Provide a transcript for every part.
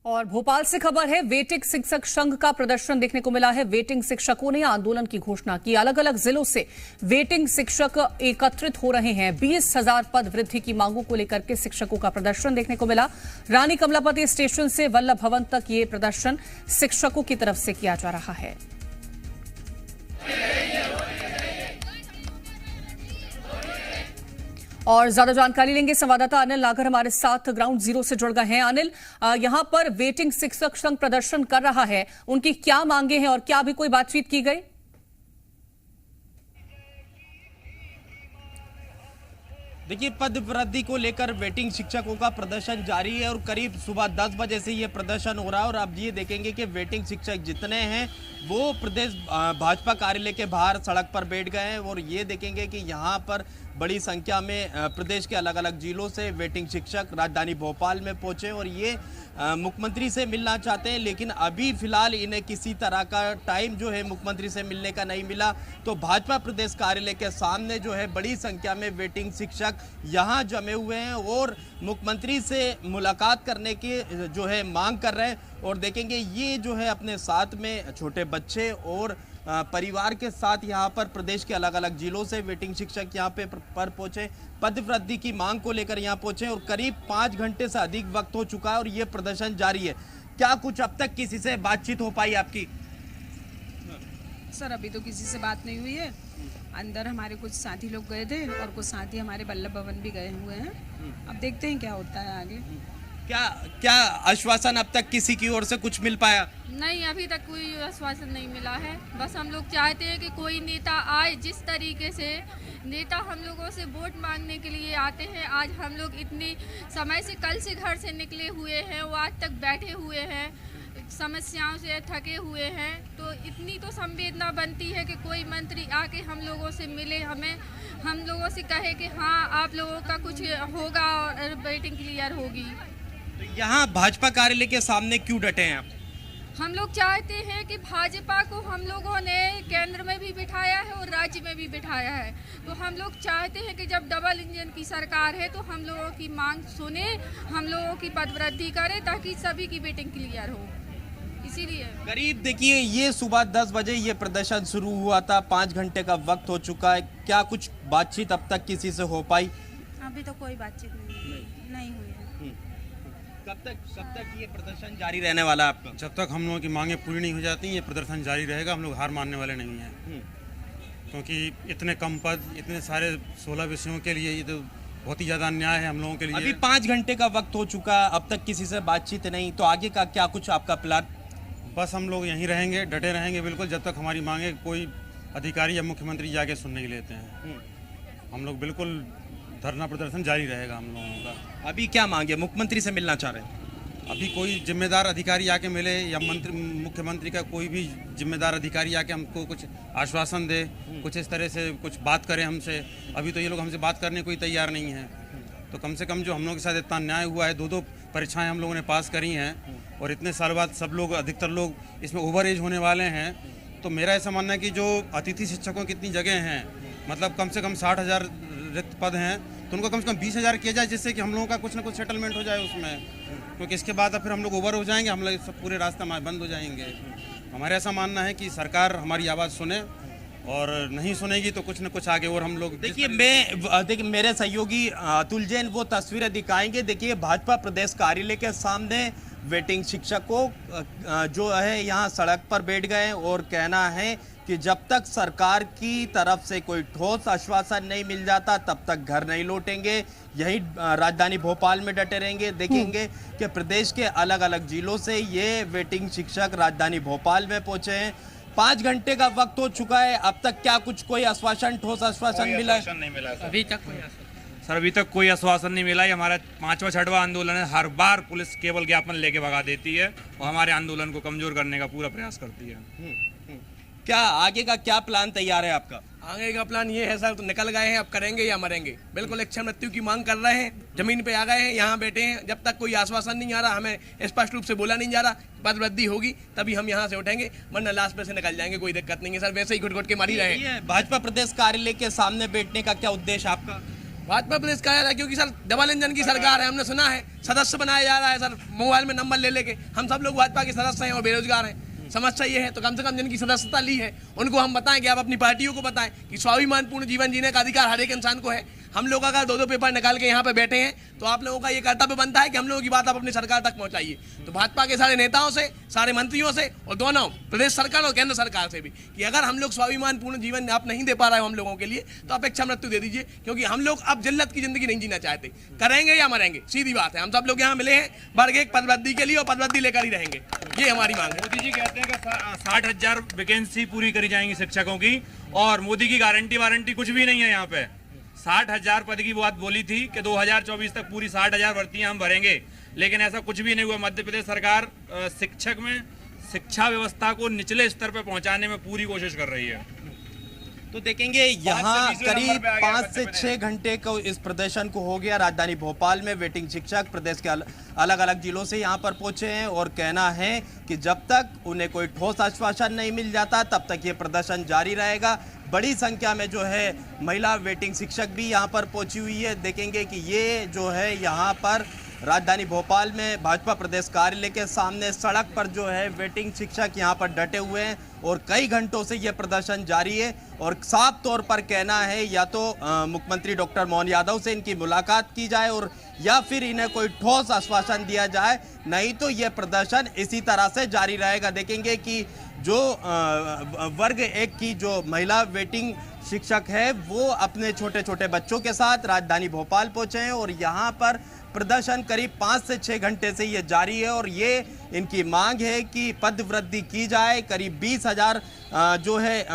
और भोपाल से खबर है, वेटिंग शिक्षक संघ का प्रदर्शन देखने को मिला है। वेटिंग शिक्षकों ने आंदोलन की घोषणा की। अलग अलग जिलों से वेटिंग शिक्षक एकत्रित हो रहे हैं। 20,000 पद वृद्धि की मांगों को लेकर के शिक्षकों का प्रदर्शन देखने को मिला। रानी कमलापति स्टेशन से वल्लभ भवन तक ये प्रदर्शन शिक्षकों की तरफ से किया जा रहा है। और ज्यादा जानकारी लेंगे, संवाददाता अनिल नागर हमारे साथ ग्राउंड जीरो से जुड़ गए हैं। अनिल, यहां पर वेटिंग शिक्षक संघ प्रदर्शन कर रहा है, उनकी क्या मांगे हैं और क्या अभी कोई बातचीत की गई? देखिए, पद वृद्धि को लेकर वेटिंग शिक्षकों का प्रदर्शन जारी है और करीब सुबह 10 बजे से ये प्रदर्शन हो रहा है। और आप ये देखेंगे कि वेटिंग शिक्षक जितने हैं वो प्रदेश भाजपा कार्यालय के बाहर सड़क पर बैठ गए हैं। और ये देखेंगे कि यहाँ पर बड़ी संख्या में प्रदेश के अलग अलग जिलों से वेटिंग शिक्षक राजधानी भोपाल में पहुंचे और ये मुख्यमंत्री से मिलना चाहते हैं। लेकिन अभी फिलहाल इन्हें किसी तरह का टाइम जो है मुख्यमंत्री से मिलने का नहीं मिला। तो भाजपा प्रदेश कार्यालय के सामने जो है बड़ी संख्या में वेटिंग शिक्षक यहाँ जमे हुए हैं और मुख्यमंत्री से मुलाकात करने की जो है मांग कर रहे हैं। और देखेंगे ये जो है अपने साथ में छोटे बच्चे और परिवार के साथ यहाँ पर प्रदेश के अलग अलग जिलों से वेटिंग शिक्षक यहाँ पे पर पहुंचे, पद वृद्धि की मांग को लेकर यहाँ पहुंचे और करीब 5 घंटे से अधिक वक्त हो चुका है और ये प्रदर्शन जारी है। क्या कुछ अब तक किसी से बातचीत हो पाई आपकी? सर, अभी तो किसी से बात नहीं हुई है। अंदर हमारे कुछ साथी लोग गए थे और कुछ साथी हमारे वल्लभ भवन भी गए हुए हैं। अब देखते हैं क्या होता है आगे। क्या आश्वासन अब तक किसी की ओर से कुछ मिल पाया? नहीं, अभी तक कोई आश्वासन नहीं मिला है। बस हम लोग चाहते हैं कि कोई नेता आए। जिस तरीके से नेता हम लोगों से वोट मांगने के लिए आते हैं, आज हम लोग इतनी समय से कल से घर से निकले हुए हैं, वो आज तक बैठे हुए हैं, समस्याओं से थके हुए हैं। तो इतनी तो संवेदना बनती है कि कोई मंत्री आके हम लोगों से मिले, हम लोगों से कहे कि हाँ आप लोगों का कुछ होगा और वेटिंग क्लियर होगी। तो यहाँ भाजपा कार्यालय के सामने क्यों डटे हैं आप? हम लोग चाहते हैं कि भाजपा को हम लोगों ने केंद्र में भी बिठाया है और राज्य में भी बिठाया है। तो हम लोग चाहते हैं कि जब डबल इंजन की सरकार है तो हम लोगों की मांग सुने, हम लोगों की पदवृद्धि करे ताकि सभी की वेटिंग क्लियर हो। इसीलिए करीब देखिए, ये सुबह 10 बजे ये प्रदर्शन शुरू हुआ था, 5 घंटे का वक्त हो चुका है। क्या कुछ बातचीत अब तक किसी से हो पाई? अभी तो कोई बातचीत नहीं हुई है। कब तक ये प्रदर्शन जारी रहने वाला है आपका? जब तक हम लोगों की मांगें पूरी नहीं हो जाती ये प्रदर्शन जारी रहेगा। हम लोग हार मानने वाले नहीं हैं, क्योंकि इतने कम पद, इतने सारे 16 विषयों के लिए ये तो बहुत ही ज़्यादा अन्याय है हम लोगों के लिए। अभी 5 घंटे का वक्त हो चुका, अब तक किसी से बातचीत नहीं, तो आगे का क्या कुछ आपका प्लान? बस हम लोग यहीं रहेंगे, डटे रहेंगे बिल्कुल, जब तक हमारी मांगे कोई अधिकारी या मुख्यमंत्री जाके सुनने के लेते हैं। हम लोग बिल्कुल धरना प्रदर्शन जारी रहेगा हम लोगों का। अभी क्या मांगे? मुख्यमंत्री से मिलना चाह रहे हैं? अभी कोई जिम्मेदार अधिकारी आके मिले या मुख्यमंत्री का कोई भी जिम्मेदार अधिकारी आके हमको कुछ आश्वासन दे, कुछ इस तरह से कुछ बात करे हमसे। अभी तो ये लोग हमसे बात करने को ही तैयार नहीं है। तो कम से कम जो हम लोगों के साथ इतना अन्याय हुआ है, 2 परीक्षाएं हम लोगों ने पास करी हैं और इतने साल बाद सब लोग, अधिकतर लोग इसमें ओवर एज होने वाले हैं। तो मेरा ऐसा मानना है कि जो अतिथि शिक्षकों की इतनी जगह हैं, मतलब कम से कम 60,000 रिक्त पद हैं, तो उनको कम से कम 20,000 किया जाए, जिससे कि हम लोगों का कुछ ना कुछ सेटलमेंट हो जाए उसमें। क्योंकि इसके बाद फिर हम लोग ओवर हो जाएंगे, हम लोग सब पूरे रास्ते हमारे बंद हो जाएंगे। हमारा ऐसा मानना है कि सरकार हमारी आवाज़ सुने और नहीं सुनेगी तो कुछ न कुछ आगे और हम लोग। देखिए मेरे सहयोगी अतुल जैन वो तस्वीरें दिखाएंगे। देखिए, भाजपा प्रदेश कार्यालय के सामने वेटिंग शिक्षकों जो है यहाँ सड़क पर बैठ गए और कहना है कि जब तक सरकार की तरफ से कोई ठोस आश्वासन नहीं मिल जाता तब तक घर नहीं लौटेंगे, यही राजधानी भोपाल में डटे रहेंगे। देखेंगे कि प्रदेश के अलग अलग जिलों से ये वेटिंग शिक्षक राजधानी भोपाल में पहुंचे हैं। 5 घंटे का वक्त हो चुका है, अब तक क्या कुछ कोई आश्वासन, ठोस आश्वासन मिला है? नहीं मिला सर। अभी तक कोई आश्वासन नहीं मिला है। हमारा 5वां 6वां आंदोलन है। हर बार पुलिस केवल ज्ञापन लेके भगा देती है और हमारे आंदोलन को कमजोर करने का पूरा प्रयास करती है। क्या आगे का क्या प्लान तैयार है आपका? आगे का प्लान ये है सर, तो निकल गए हैं, अब करेंगे या मरेंगे। बिल्कुल इच्छा मृत्यु की मांग कर रहे हैं, जमीन पे आ गए हैं, यहाँ बैठे हैं। जब तक कोई आश्वासन नहीं आ रहा, हमें स्पष्ट रूप से बोला नहीं जा रहा पद वृद्धि होगी तभी हम यहाँ से उठेंगे, वरना लास्ट पे से निकल जाएंगे। कोई दिक्कत नहीं है सर, वैसे ही घुट घुट के मारी रहे। भाजपा प्रदेश कार्यालय के सामने बैठने का क्या उद्देश्य आपका? भाजपा प्रदेश कार्यालय, क्योंकि सर डबल इंजन की सरकार है, हमने सुना है सदस्य बनाया जा रहा है सर, मोबाइल में नंबर ले लेके। हम सब लोग भाजपा के सदस्य हैं और बेरोजगार हैं। समस्या ये है तो कम से कम जिनकी सदस्यता ली है उनको हम बताएं कि आप अपनी पार्टियों को बताएं कि स्वाभिमानपूर्ण जीवन जीने का अधिकार हर एक इंसान को है। हम लोग अगर 2-2 पेपर निकाल के यहाँ पे बैठे हैं तो आप लोगों का ये कर्तव्य बनता है कि हम लोगों की बात आप अपनी सरकार तक पहुंचाइए। तो भाजपा के सारे नेताओं से, सारे मंत्रियों से और दोनों प्रदेश सरकार और केंद्र सरकार से भी कि अगर हम लोग स्वाभिमानपूर्ण जीवन आप नहीं दे पा रहे हो हम लोगों के लिए तो अपेक्षा मृत्यु दे दीजिए, क्योंकि हम लोग अब जिल्लत की जिंदगी नहीं जीना चाहते। करेंगे या मरेंगे, सीधी बात है। हम सब लोग यहाँ मिले हैं वर्ग 1 पदवृद्धि के लिए और पदवृद्धि लेकर ही रहेंगे, ये हमारी मांग है। मोदी जी कहते हैं कि 60,000 वैकेंसी पूरी करी जाएंगी शिक्षकों की, और मोदी की गारंटी वारंटी कुछ भी नहीं है। यहाँ पे 60,000 पद की बात बोली थी कि 2024 तक पूरी 60,000 भर्तियां हम भरेंगे, लेकिन ऐसा कुछ भी नहीं हुआ। मध्य प्रदेश सरकार शिक्षक में शिक्षा व्यवस्था को निचले स्तर पर पहुंचाने में पूरी कोशिश कर रही है। तो देखेंगे यहाँ करीब 5 से 6 घंटे को इस प्रदर्शन को हो गया। राजधानी भोपाल में वेटिंग शिक्षक प्रदेश के अलग अलग जिलों से यहाँ पर पहुंचे हैं और कहना है कि जब तक उन्हें कोई ठोस आश्वासन नहीं मिल जाता तब तक ये प्रदर्शन जारी रहेगा। बड़ी संख्या में जो है महिला वेटिंग शिक्षक भी यहाँ पर पहुंची हुई है। देखेंगे कि ये जो है यहाँ पर राजधानी भोपाल में भाजपा प्रदेश कार्यालय के सामने सड़क पर जो है वेटिंग शिक्षक यहाँ पर डटे हुए हैं और कई घंटों से यह प्रदर्शन जारी है। और साफ तौर पर कहना है या तो मुख्यमंत्री डॉक्टर मोहन यादव से इनकी मुलाकात की जाए और या फिर इन्हें कोई ठोस आश्वासन दिया जाए, नहीं तो यह प्रदर्शन इसी तरह से जारी रहेगा। देखेंगे कि जो वर्ग 1 की जो महिला वेटिंग शिक्षक है वो अपने छोटे छोटे बच्चों के साथ राजधानी भोपाल पहुंचे हैं और यहाँ पर प्रदर्शन करीब 5 से 6 घंटे से ये जारी है और ये इनकी मांग है कि पद वृद्धि की जाए। करीब 20,000 जो है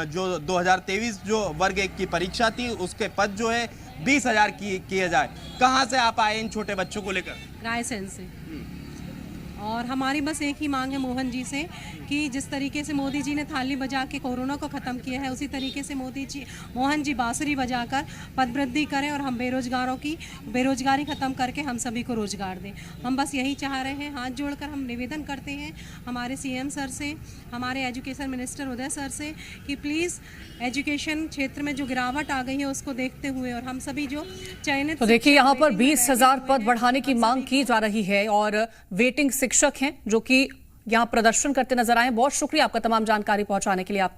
जो 2023 जो वर्ग 1 की परीक्षा थी उसके पद जो है 20,000 किए जाए। कहाँ से आप आए इन छोटे बच्चों को लेकर? रायसेन से। और हमारी बस एक ही मांग है मोहन जी से कि जिस तरीके से मोदी जी ने थाली बजा के कोरोना को ख़त्म किया है उसी तरीके से मोहन जी बांसुरी बजाकर पदवृद्धि करें और हम बेरोजगारों की बेरोजगारी ख़त्म करके हम सभी को रोजगार दें। हम बस यही चाह रहे हैं। हाथ जोड़कर हम निवेदन करते हैं हमारे सीएम सर से, हमारे एजुकेशन मिनिस्टर उदय सर से कि प्लीज़ एजुकेशन क्षेत्र में जो गिरावट आ गई है उसको देखते हुए और हम सभी जो चयनित। तो देखिए यहाँ पर 20,000 पद बढ़ाने की मांग की जा रही है और वेटिंग शिक्षक हैं जो कि यहाँ प्रदर्शन करते नजर आए। बहुत शुक्रिया आपका तमाम जानकारी पहुंचाने के लिए। आपका